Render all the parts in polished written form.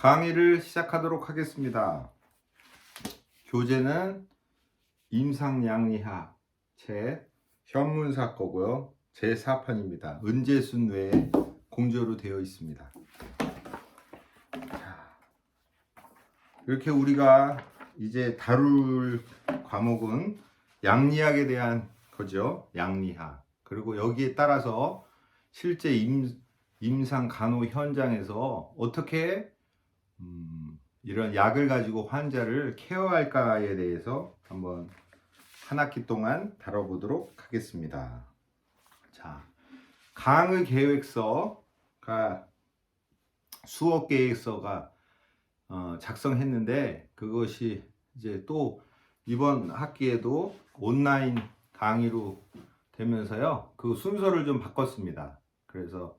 강의를 시작하도록 하겠습니다. 교재는 임상양리학 제 현문사 거고요. 제 4편입니다. 은재순 외에 공저로 되어 있습니다. 이렇게 우리가 이제 다룰 과목은 양리학에 대한 거죠. 양리학. 그리고 여기에 따라서 실제 임상 간호 현장에서 어떻게 이런 약을 가지고 환자를 케어할까에 대해서 한번 한 학기 동안 다뤄보도록 하겠습니다. 자, 강의 계획서가 수업 계획서가 작성했는데 그것이 이제 또 이번 학기에도 온라인 강의로 되면서요. 그 순서를 좀 바꿨습니다. 그래서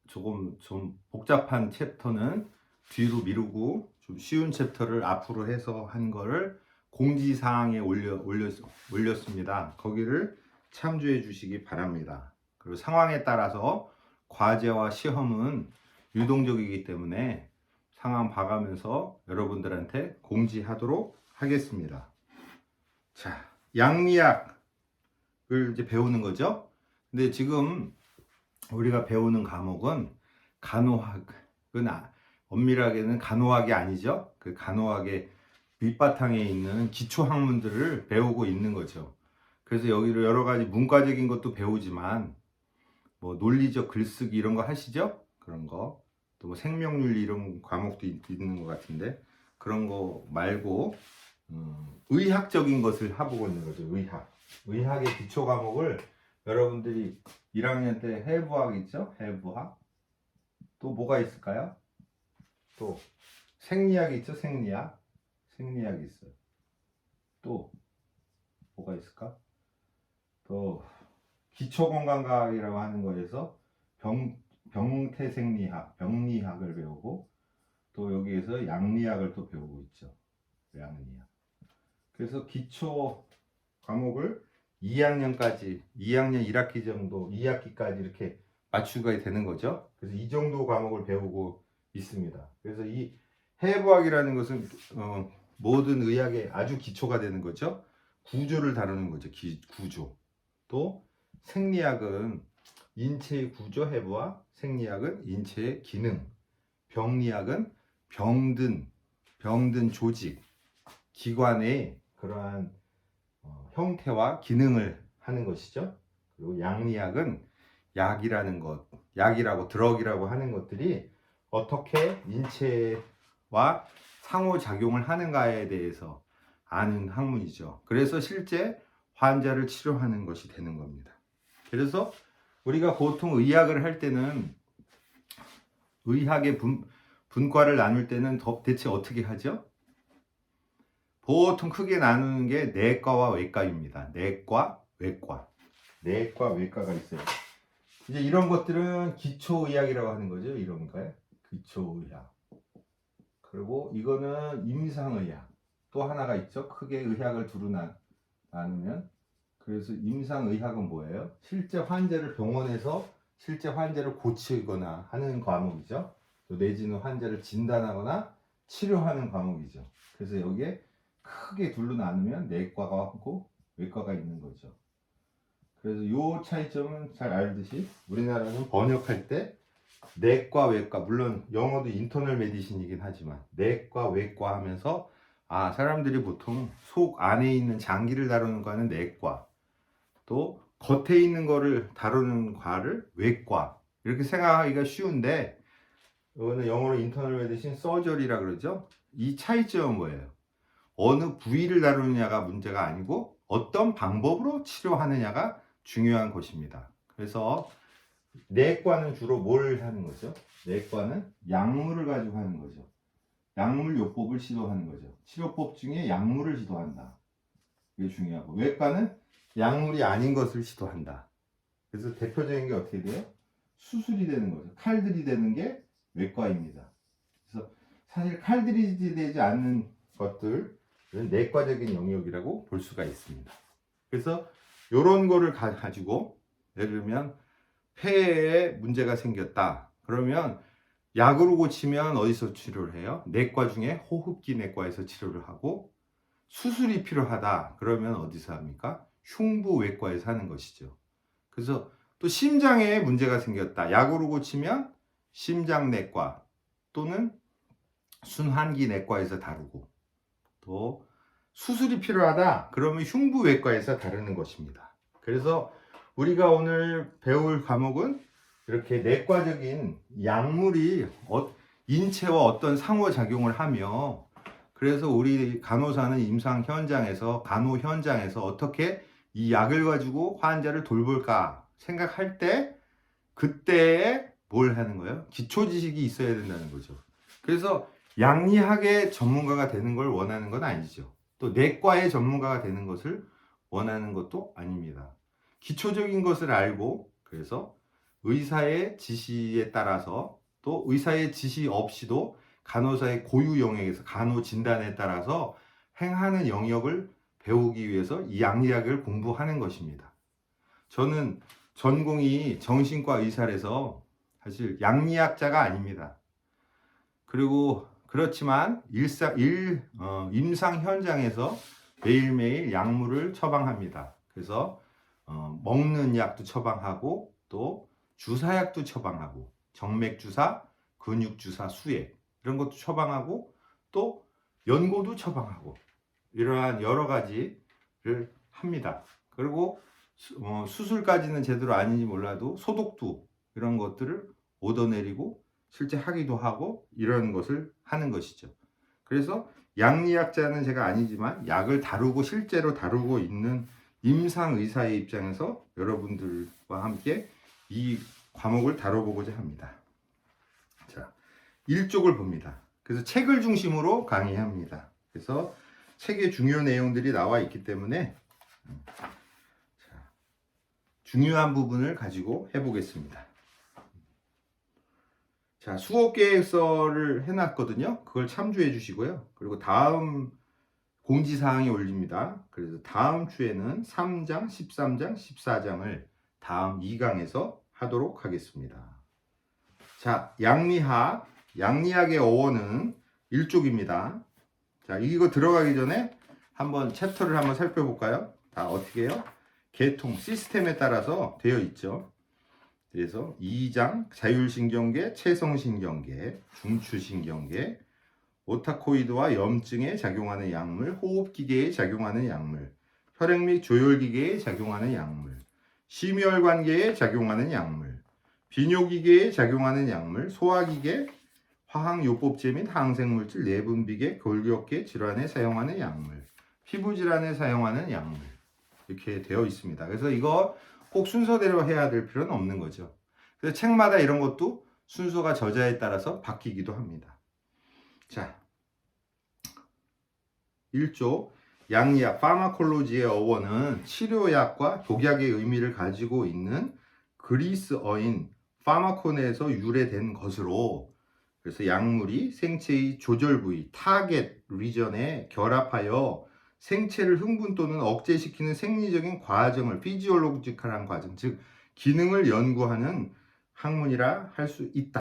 조금 복잡한 챕터는 뒤로 미루고 좀 쉬운 챕터를 앞으로 해서 한 거를 공지사항에 올렸습니다. 거기를 참조해 주시기 바랍니다. 그리고 상황에 따라서 과제와 시험은 유동적이기 때문에 상황 봐가면서 여러분들한테 공지하도록 하겠습니다. 자, 양리학을 이제 배우는 거죠. 근데 지금 우리가 배우는 과목은 간호학은 엄밀하게는 간호학이 아니죠. 그 간호학의 밑바탕에 있는 기초 학문들을 배우고 있는 거죠. 그래서 여기로 여러 가지 문과적인 것도 배우지만 뭐 논리적 글쓰기 이런 거 하시죠? 그런 거. 또 뭐 생명윤리 이런 과목도 있는 것 같은데 그런 거 말고 의학적인 것을 해보고 있는 거죠. 의학의 기초 과목을 여러분들이 1학년 때 해부학 있죠? 해부학. 또 뭐가 있을까요? 또 생리학 있죠? 생리학 있어요. 또 뭐가 있을까? 또 기초건강과학이라고 하는 거에서 병태생리학, 병리학을 배우고 또 여기에서 양리학을 또 배우고 있죠. 양리학. 그래서 기초 과목을 2학년 1학기 정도, 2학기까지 이렇게 맞추게 되는 거죠. 그래서 이 정도 과목을 배우고 있습니다. 그래서 이 해부학이라는 것은 모든 의학의 아주 기초가 되는 거죠. 구조를 다루는 거죠. 구조. 또 생리학은 인체의 구조 해부학, 생리학은 인체의 기능, 병리학은 병든 조직, 기관의 그러한 형태와 기능을 하는 것이죠. 그리고 양리학은 약이라고 드럭이라고 하는 것들이 어떻게 인체와 상호작용을 하는가에 대해서 아는 학문이죠. 그래서 실제 환자를 치료하는 것이 되는 겁니다. 그래서 우리가 보통 의학을 할 때는 의학의 분과를 나눌 때는 대체 어떻게 하죠? 보통 크게 나누는 게 내과와 외과입니다. 내과, 외과. 내과, 외과가 있어요. 이제 이런 것들은 기초의학이라고 하는 거죠. 이런 거에 기초의학. 그리고 이거는 임상의학. 또 하나가 있죠. 크게 의학을 두루 나누면. 그래서 임상의학은 뭐예요? 실제 환자를 병원에서 실제 환자를 고치거나 하는 과목이죠. 또 내지는 환자를 진단하거나 치료하는 과목이죠. 그래서 여기에 크게 둘로 나누면 내과가 있고 외과가 있는 거죠. 그래서 이 차이점은 잘 알듯이 우리나라는 번역할 때 내과, 외과, 물론 영어도 인터널 메디신이긴 하지만 내과, 외과 하면서 사람들이 보통 속 안에 있는 장기를 다루는 과는 내과, 또 겉에 있는 거를 다루는 과를 외과 이렇게 생각하기가 쉬운데 이거는 영어로 인터널 메디신 서저리라 그러죠. 이 차이점은 뭐예요? 어느 부위를 다루느냐가 문제가 아니고 어떤 방법으로 치료하느냐가 중요한 것입니다. 그래서 내과는 주로 뭘 하는 거죠? 내과는 약물을 가지고 하는 거죠. 약물 요법을 시도하는 거죠. 치료법 중에 약물을 시도한다. 이게 중요하고 외과는 약물이 아닌 것을 시도한다. 그래서 대표적인 게 어떻게 돼요? 수술이 되는 거죠. 칼들이 되는 게 외과입니다. 그래서 사실 칼들이 되지 않는 것들은 내과적인 영역이라고 볼 수가 있습니다. 그래서 이런 거를 가지고 예를 들면 폐에 문제가 생겼다. 그러면 약으로 고치면 어디서 치료를 해요? 내과 중에 호흡기 내과에서 치료를 하고, 수술이 필요하다 그러면 어디서 합니까? 흉부외과에서 하는 것이죠. 그래서 또 심장에 문제가 생겼다, 약으로 고치면 심장내과 또는 순환기 내과에서 다루고, 또 수술이 필요하다 그러면 흉부외과에서 다루는 것입니다. 그래서 우리가 오늘 배울 과목은 이렇게 내과적인 약물이 인체와 어떤 상호작용을 하며, 그래서 우리 간호사는 임상 현장에서, 간호 현장에서 어떻게 이 약을 가지고 환자를 돌볼까 생각할 때, 그때에 뭘 하는 거예요? 기초 지식이 있어야 된다는 거죠. 그래서 양리학의 전문가가 되는 걸 원하는 건 아니죠. 또 내과의 전문가가 되는 것을 원하는 것도 아닙니다. 기초적인 것을 알고, 그래서 의사의 지시에 따라서, 또 의사의 지시 없이도 간호사의 고유 영역에서 간호 진단에 따라서 행하는 영역을 배우기 위해서 이 양리학을 공부하는 것입니다. 저는 전공이 정신과 의사라서 사실 양리학자가 아닙니다. 그리고 그렇지만 임상 현장에서 매일매일 약물을 처방합니다. 그래서 먹는 약도 처방하고, 또 주사약도 처방하고, 정맥주사, 근육주사, 수액 이런 것도 처방하고, 또 연고도 처방하고, 이러한 여러 가지를 합니다. 그리고 수술까지는 제대로 아닌지 몰라도 소독도 이런 것들을 얻어내리고 실제 하기도 하고, 이런 것을 하는 것이죠. 그래서 양리학자는 제가 아니지만 약을 다루고 실제로 다루고 있는 임상의사의 입장에서 여러분들과 함께 이 과목을 다뤄보고자 합니다. 자, 1쪽을 봅니다. 그래서 책을 중심으로 강의합니다. 그래서 책에 중요한 내용들이 나와 있기 때문에 중요한 부분을 가지고 해보겠습니다. 자, 수업 계획서를 해놨거든요. 그걸 참조해 주시고요. 그리고 다음 공지사항이 올립니다. 그래서 다음 주에는 3장, 13장, 14장을 다음 2강에서 하도록 하겠습니다. 자, 양리학의 어원은 1쪽입니다. 자, 이거 들어가기 전에 한번 챕터를 한번 살펴볼까요? 다 어떻게 해요? 계통, 시스템에 따라서 되어 있죠. 그래서 2장 자율신경계, 체성신경계, 중추신경계, 오타코이드와 염증에 작용하는 약물, 호흡기계에 작용하는 약물, 혈액 및 조혈기계에 작용하는 약물, 심혈관계에 작용하는 약물, 비뇨기계에 작용하는 약물, 소화기계, 화학요법제 및 항생물질, 내분비계, 골격계 질환에 사용하는 약물, 피부질환에 사용하는 약물, 이렇게 되어 있습니다. 그래서 이거 꼭 순서대로 해야 될 필요는 없는 거죠. 그래서 책마다 이런 것도 순서가 저자에 따라서 바뀌기도 합니다. 자, 1조 양리학 파마콜로지의 어원은 치료약과 독약의 의미를 가지고 있는 그리스어인 파마코네에서 유래된 것으로, 그래서 약물이 생체의 조절 부위 타겟 리전에 결합하여 생체를 흥분 또는 억제시키는 생리적인 과정을 피지올로지컬한 과정, 즉 기능을 연구하는 학문이라 할 수 있다.